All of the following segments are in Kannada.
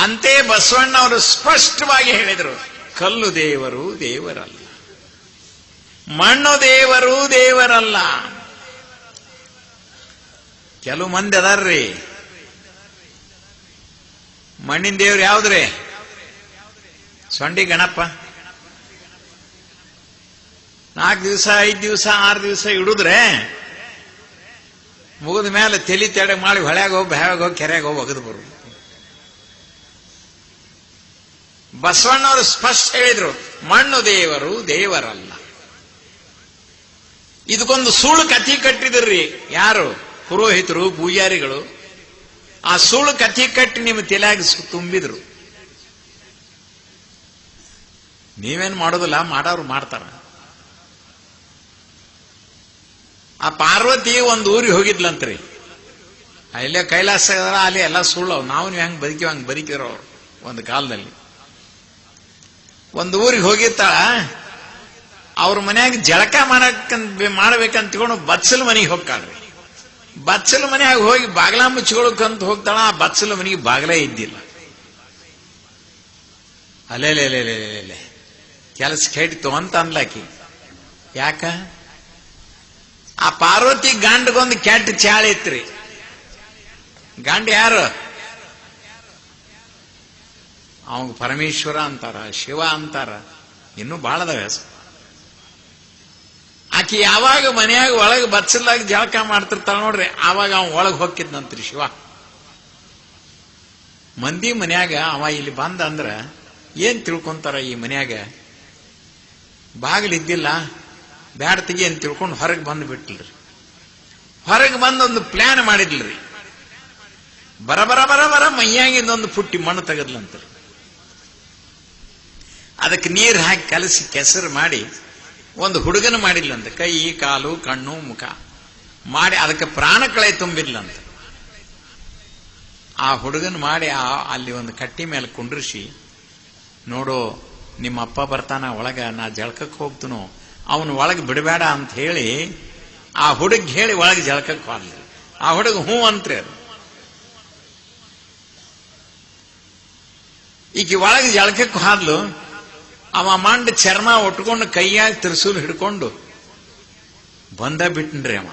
ಅಂತೆ ಬಸವಣ್ಣ ಅವರು ಸ್ಪಷ್ಟವಾಗಿ ಹೇಳಿದರು, ಕಲ್ಲು ದೇವರು ದೇವರಲ್ಲ, ಮಣ್ಣು ದೇವರು ದೇವರಲ್ಲ. ಕೆಲವು ಮಂದಿ ಅದಾರ್ರಿ, ಮಣ್ಣಿನ ದೇವ್ರು ಯಾವ್ದ್ರಿ? ಸೊಂಡಿ ಗಣಪ. 4 ದಿವಸ 5 ದಿವಸ 6 ದಿವಸ ಇಡುದ್ರೆ ಮುಗಿದ ಮೇಲೆ ತಲಿ ತೆಡೆ ಮಾಡಿ ಹೊಳ್ಯಾಗ ಹೋಗಿ ಬ್ಯಾವಾಗ ಹೋಗಿ ಕೆರೆಯಾಗ ಹೋಗಿ ಒಗದು ಬರು. ಬಸವಣ್ಣವರು ಸ್ಪಷ್ಟ ಹೇಳಿದ್ರು, ಮಣ್ಣು ದೇವರು ದೇವರಲ್ಲ. ಇದಕ್ಕೊಂದು ಸುಳ್ಳು ಕಥೆ ಕಟ್ಟಿದ್ರಿ ಯಾರು? ಪುರೋಹಿತರು, ಪೂಜಾರಿಗಳು. ಆ ಸುಳ್ಳು ಕಥೆ ಕಟ್ಟಿ ನಿಮ್ಮ ತಲೆಯಾಗ ತುಂಬಿದ್ರು. ನೀವೇನ್ ಮಾಡೋದಿಲ್ಲ, ಮಾಡೋರು ಮಾಡ್ತಾರ. ಆ ಪಾರ್ವತಿ ಒಂದು ಊರಿಗೆ ಹೋಗಿದ್ಲಂತ್ರಿ. ಅಲ್ಲೇ ಕೈಲಾಸ ಅಲ್ಲಿ ಎಲ್ಲ ಸುಳ್ಳು. ನಾವು ನೀವು ಹೆಂಗ್ ಬದುಕಿವ ಹಂಗ್ ಬದುಕಿರೋ ಒಂದು ಕಾಲದಲ್ಲಿ. ಒಂದು ಊರಿಗೆ ಹೋಗಿರ್ತಾಳ. ಅವ್ರ ಮನ್ಯಾಗ ಜಳಕ ಮಾಡ್ಬೇಕಂತ ತಿಳ್ಕೊಂಡು ಬಚ್ಚಲ ಮನೆಗೆ ಹೋಗ್ತಾಳ್ರಿ. ಬಚ್ಚಲ ಮನ್ಯಾಗ ಹೋಗಿ ಬಾಗ್ಲ ಮುಚ್ಕೊಳಕಂತ ಹೋಗ್ತಾಳ. ಆ ಬಚ್ಚಲ ಮನೆಗೆ ಬಾಗ್ಲೇ ಇದ್ದಿಲ್ಲ. ಅಲ್ಲೇ ಕೆಲಸ ಕೆಟ್ಟಿತು ಅಂತ ಅನ್ಲಾಕಿ. ಯಾಕ? ಆ ಪಾರ್ವತಿ ಗಂಡಗೊಂದು ಕೆಟ್ಟ ಚಾಳಿ ಇತ್ರಿ. ಗಂಡ ಯಾರು? ಅವಂಗ ಪರಮೇಶ್ವರ ಅಂತಾರ, ಶಿವ ಅಂತಾರ, ಇನ್ನೂ ಬಾಳದವ ಹೆಸರು. ಆಕಿ ಯಾವಾಗ ಮನ್ಯಾಗ ಒಳಗೆ ಬಚ್ಚಲಾಗಿ ಜಳಕ ಮಾಡ್ತಿರ್ತಾಳ ನೋಡ್ರಿ, ಆವಾಗ ಅವ ಒಳಗೆ ಹೋಗಿದ್ನಂತ್ರಿ ಶಿವ. ಮಂದಿ ಮನ್ಯಾಗ ಅವ ಇಲ್ಲಿ ಬಂದ ಅಂದ್ರ ಏನ್ ತಿಳ್ಕೊಂತಾರ? ಈ ಮನ್ಯಾಗ ಬಾಗಿಲಿದ್ದಿಲ್ಲ, ಬ್ಯಾಡ ತೆಗಿ ಅಂತ ತಿಳ್ಕೊಂಡು ಹೊರಗೆ ಬಂದು ಬಿಟ್ಲ್ರಿ. ಹೊರಗೆ ಬಂದು ಒಂದು ಪ್ಲಾನ್ ಮಾಡಿದ್ಲ್ರಿ. ಬರ ಮೈಯಾಗಿಂದ ಒಂದು ಪುಟ್ಟಿ ಮಣ್ಣು ತೆಗದ್ಲಂತ್ರಿ. ಅದಕ್ಕೆ ನೀರು ಹಾಕಿ ಕಲಸಿ ಕೆಸರು ಮಾಡಿ ಒಂದು ಹುಡುಗನ ಮಾಡಿದ್ಲಂತ. ಕೈ, ಕಾಲು, ಕಣ್ಣು, ಮುಖ ಮಾಡಿ ಅದಕ್ಕೆ ಪ್ರಾಣಕಳೆ ತುಂಬಿದ್ಲಂತ. ಆ ಹುಡುಗನ ಮಾಡಿ ಅಲ್ಲಿ ಒಂದು ಕಟ್ಟಿ ಮೇಲೆ ಕುಂಡ್ರಿಸಿ, ನೋಡು ನಿಮ್ಮ ಅಪ್ಪ ಬರ್ತಾನ ಒಳಗ, ನಾ ಜಳಕಕ್ಕೆ ಹೋಗ್ತನೋ, ಅವನು ಒಳಗೆ ಬಿಡಬೇಡ ಅಂತ ಹೇಳಿ ಆ ಹುಡುಗ ಹೇಳಿ ಒಳಗೆ ಜಳಕಕ್ಕೆ ಹೋದ್ಲಿ. ಆ ಹುಡುಗ ಹ್ಞೂ ಅಂತ್ರಿ. ಅದು ಈಗ ಒಳಗೆ ಜಳಕಕ್ಕೆ ಹೋದ್ಲು. ಅವ ಮಂಡ ಚರ್ಮ ಒಟ್ಕೊಂಡು ಕೈಯಾಗಿ ತಿರ್ಸೂಲ್ ಹಿಡ್ಕೊಂಡು ಬಂದ ಬಿಟ್ಟನ್ರಿ. ಅವ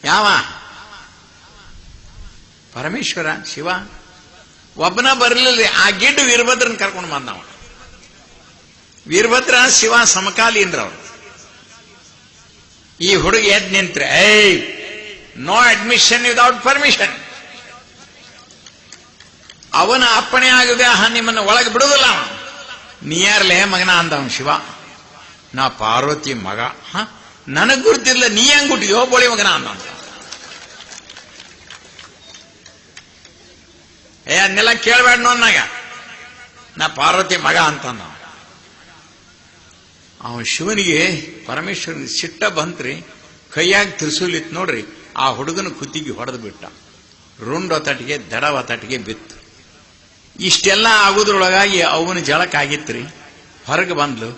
ಯಾವ? ಪರಮೇಶ್ವರ, ಶಿವ. ಒಬ್ಬನ ಬರಲಿಲ್ಲ. ಆ ಗಿಡ್ಡ ವೀರಭದ್ರನ್ ಕರ್ಕೊಂಡು ಬಂದವ. ವೀರಭದ್ರ ಶಿವ ಸಮಕಾಲೀನ್ರವ್ರು. ಈ ಹುಡುಗ ಎದ್ ನಿಂತ್ರೆ, ನೋ ಅಡ್ಮಿಷನ್ ವಿದೌಟ್ ಪರ್ಮಿಷನ್. ಅವನ ಅಪ್ಪಣೆ ಆಗದೆ ನಿಮ್ಮನ್ನ ಒಳಗೆ ಬಿಡುದಿಲ್ಲ. ನೀ ಯಾರ್ಲೇ ಮಗನ ಅಂದ ಅವನು ಶಿವ. ನಾ ಪಾರ್ವತಿ ಮಗ. ನನಗ್ ಗುರ್ತಿರ್ಲ, ನೀ ಹೆಂಗ್ ಗುಟ್ಟಿದ್ಯೋ ಬೋಳಿ ಮಗನ ಅಂದ. ಅದನ್ನೆಲ್ಲ ಕೇಳಬೇಡ ನೋನ್ನಾಗ, ನಾ ಪಾರ್ವತಿ ಮಗ ಅಂತಂದ. ಅವನು ಶಿವನಿಗೆ ಪರಮೇಶ್ವರನಿಗೆ ಸಿಟ್ಟ ಬಂತ್ರಿ. ಕೈಯಾಗಿ ತಿರ್ಸುಲಿತ್ ನೋಡ್ರಿ. ಆ ಹುಡುಗನ ಕುತ್ತಿಗೆ ಹೊಡೆದು ಬಿಟ್ಟ. ರುಂಡ ತಟ್ಟಿಗೆ ದಡವ ತಟ್ಟಿಗೆ ಬಿತ್ತು. ಇಷ್ಟೆಲ್ಲ ಆಗುದ್ರೊಳಗಾಗಿ ಅವನ ಜಳಕ ಆಗಿತ್ರಿ. ಹೊರಗೆ ಬಂದ್ಲು.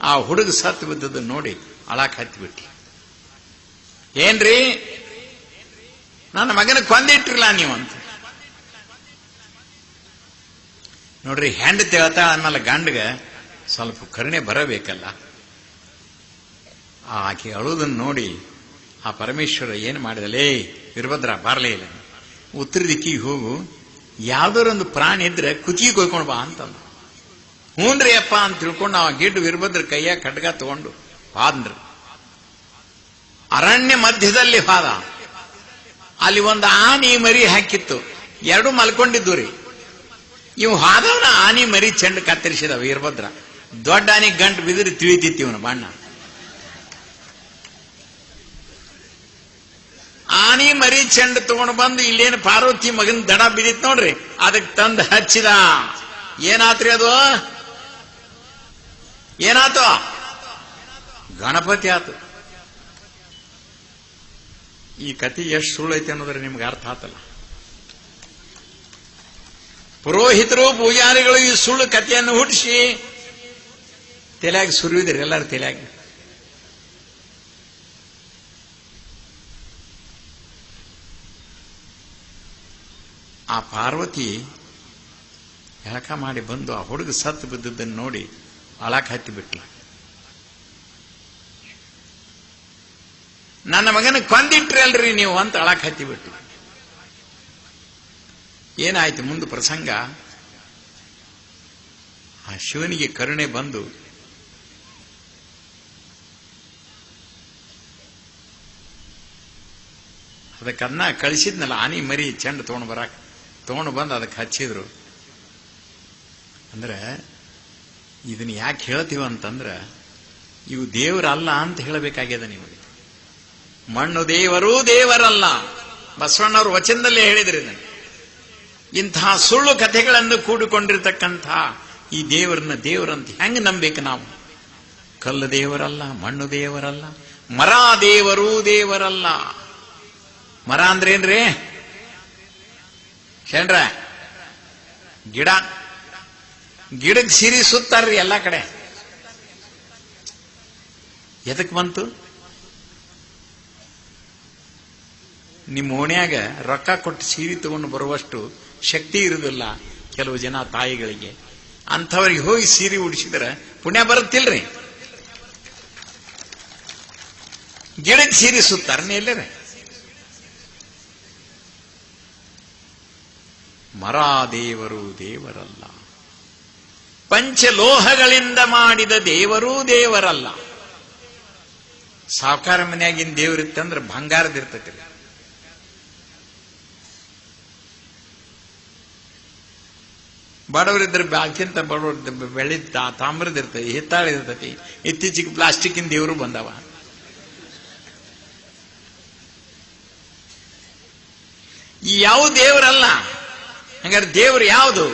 ಆ ಹುಡುಗ ಸತ್ತು ಬಿದ್ದದ್ದು ನೋಡಿ ಅಳಾಕ್ ಹತ್ತಿಬಿಟ್ಟಿ. ಏನ್ರಿ, ನನ್ನ ಮಗನ ಕೊಂದಿಟ್ರಿಲ್ಲ ನೀವಂತ. ನೋಡ್ರಿ, ಹೆಂಡತಿ ಹೇಳ್ತಾ ಆಮೇಲೆ ಗಂಡಗ ಸ್ವಲ್ಪ ಕರುಣೆ ಬರಬೇಕಲ್ಲ. ಆಕೆ ಅಳುವುದನ್ನು ನೋಡಿ ಆ ಪರಮೇಶ್ವರ ಏನು ಮಾಡಿದಲೇ, ವೀರಭದ್ರ ಬಾರ್ಲೇ ಇಲ್ಲ, ಉತ್ತರ ದಿಕ್ಕಿಗೆ ಹೋಗು, ಯಾವ್ದಾರೊಂದು ಪ್ರಾಣಿ ಇದ್ರೆ ಕುತ್ತಿಗೆ ಕೊಯ್ಕೊಂಡು ಬಾ ಅಂತಂದು. ಹೂನ್ರಿ ಅಪ್ಪ ಅಂತ ತಿಳ್ಕೊಂಡು ಆ ಗಿಡ್ಡು ವೀರಭದ್ರ ಕೈಯಾಗ ಖಡ್ಗ ತಗೊಂಡು ಹಾದ್ರಿ. ಅರಣ್ಯ ಮಧ್ಯದಲ್ಲಿ ಹಾದ. ಅಲ್ಲಿ ಒಂದು ಆನಿ ಮರಿ ಹಾಕಿತ್ತು. ಎರಡು ಮಲ್ಕೊಂಡಿದ್ದು ರೀ. ಇವು ಹಾದವನ ಆನಿ ಮರಿ ಚೆಂಡು ಕತ್ತರಿಸಿದ ವೀರಭದ್ರ. ದೊಡ್ಡ ಆನಿ ಗಂಟು ಬಿದ್ದರೆ ತಿಳಿತಿತ್ತು ಇವನು ಬಣ್ಣ. ಆನಿ ಮರಿ ಚೆಂಡು ತಗೊಂಡು ಬಂದು ಇಲ್ಲೇನು ಪಾರ್ವತಿ ಮಗನ ದಡ ಬಿದ್ದಿತ್ತು ನೋಡ್ರಿ, ಅದಕ್ಕೆ ತಂದು ಹಚ್ಚಿದ. ಏನಾತ್ರಿ ಅದು? ಏನಾತು? ಗಣಪತಿ ಆತು. ಈ ಕಥೆ ಎಷ್ಟು ಸುಳ್ಳೈತೆ ಅನ್ನೋದ್ರೆ ನಿಮ್ಗೆ ಅರ್ಥ ಆತಲ್ಲ. ಪುರೋಹಿತರು, ಪೂಜಾರಿಗಳು ಈ ಸುಳ್ಳು ಕಥೆಯನ್ನು ಹುಟ್ಟಿಸಿ ತಲೆಯಾಗಿ ಸುರಿಯುದ್ರಿ ಎಲ್ಲರ ತಲೆಯಾಗಿ. ಆ ಪಾರ್ವತಿ ಜಳಕ ಮಾಡಿ ಬಂದು ಆ ಹುಡುಗ ಸತ್ತು ಬಿದ್ದದ್ದನ್ನು ನೋಡಿ ಅಳಕ್ ಹತ್ತಿ ಬಿಟ್ಲ. ನನ್ನ ಮಗನ ಕೊಂದಿಟ್ರಿ ಅಲ್ರಿ ನೀವು ಅಂತ ಅಳಕ್ ಹತ್ತಿ ಬಿಟ್ಲು. ಏನಾಯ್ತು ಮುಂದೆ ಪ್ರಸಂಗ, ಆ ಶಿವನಿಗೆ ಕರುಣೆ ಬಂದು ಅದಕ್ಕನ್ನ ಕಳಿಸಿದ್ನಲ್ಲ ಆನಿ ಮರಿ ಚೆಂಡು ತಗೊಂಡು ಬಂದು ಅದಕ್ಕೆ ಹಚ್ಚಿದ್ರು. ಅಂದ್ರೆ ಇದನ್ನ ಯಾಕೆ ಹೇಳ್ತೀವ ಅಂತಂದ್ರ ಇವು ದೇವರಲ್ಲ ಅಂತ ಹೇಳಬೇಕಾಗ್ಯದ ನಿಮಗೆ. ಮಣ್ಣು ದೇವರು ದೇವರಲ್ಲ, ಬಸವಣ್ಣವ್ರ ವಚನದಲ್ಲೇ ಹೇಳಿದ್ರಿ. ಇಂತಹ ಸುಳ್ಳು ಕಥೆಗಳನ್ನು ಕೂಡಿಕೊಂಡಿರ್ತಕ್ಕಂಥ ಈ ದೇವರಂತ ಹೆಂಗ್ ನಂಬೇಕು ನಾವು? ಕಲ್ಲು ದೇವರಲ್ಲ, ಮಣ್ಣು ದೇವರಲ್ಲ, ಮರ ದೇವರು ದೇವರಲ್ಲ. ಮರ ಅಂದ್ರೇನ್ರಿ ಶೇಂಡ್ರ? ಗಿಡಕ್ಕೆ ಸಿರಿ ಸುತ್ತಾರ್ರಿ ಎಲ್ಲ ಕಡೆ. ಎದಕ್ ಬಂತು? ನಿಮ್ಮ ಓಣ್ಯಾಗ ರೊಕ್ಕ ಕೊಟ್ಟು ಸೀರೆ ತಗೊಂಡು ಬರುವಷ್ಟು ಶಕ್ತಿ ಇರುವುದಿಲ್ಲ ಕೆಲವು ಜನ ತಾಯಿಗಳಿಗೆ. ಅಂಥವ್ರಿಗೆ ಹೋಗಿ ಸೀರೆ ಉಡಿಸಿದ್ರೆ ಪುಣ್ಯ ಬರುತ್ತಿಲ್ರಿ. ಗಿಡಕ್ಕೆ ಸೀರೆ ಸುತ್ತಾರನೇ ಎಲ್ಲರೇ. ಮರ ದೇವರು ದೇವರಲ್ಲ, ಪಂಚಲೋಹಗಳಿಂದ ಮಾಡಿದ ದೇವರೂ ದೇವರಲ್ಲ. ಸಾವುಕಾರ ಮನೆಯಾಗಿನ ದೇವರಿತ್ತಂದ್ರೆ ಬಂಗಾರದಿರ್ತೈತಿ. ಬಡವರಿದ್ರೆ ಅತ್ಯಂತ ಬಡವ್ರ ಬೆಳ್ಳಿ ತಾಮ್ರದಿರ್ತೈತಿ, ಹಿತ್ತಾಳಿರ್ತೈತಿ. ಇತ್ತೀಚೆಗೆ ಪ್ಲಾಸ್ಟಿಕ್ಕಿನ ದೇವರು ಬಂದವ. ಈ ಯಾವ ದೇವರಲ್ಲ. ಹಂಗಾರೆ ದೇವರು ಯಾವುದು?